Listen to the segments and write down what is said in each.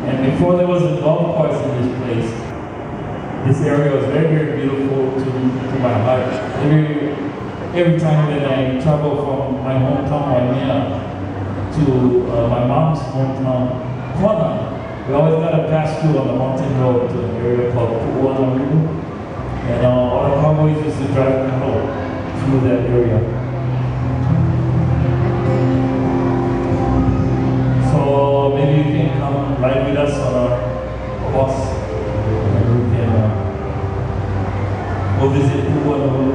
And before there was a golf course in this place, this area was very, very beautiful to my heart. Every time that I travel from my hometown, Waimea, to my mom's hometown, Kona, we always got to pass through on the mountain road to an area called Pu'uanaulu. And all the cowboys used to drive cattle through that area. So maybe you can come ride with us on our bus and we can go visit Pu'uanaulu.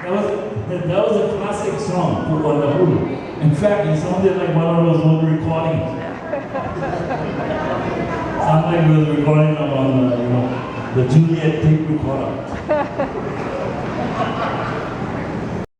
That was a classic song, Put on the Hood. In fact, it sounded like one of those old recordings. Sounded like we was recording them on the Juliet tape recorder.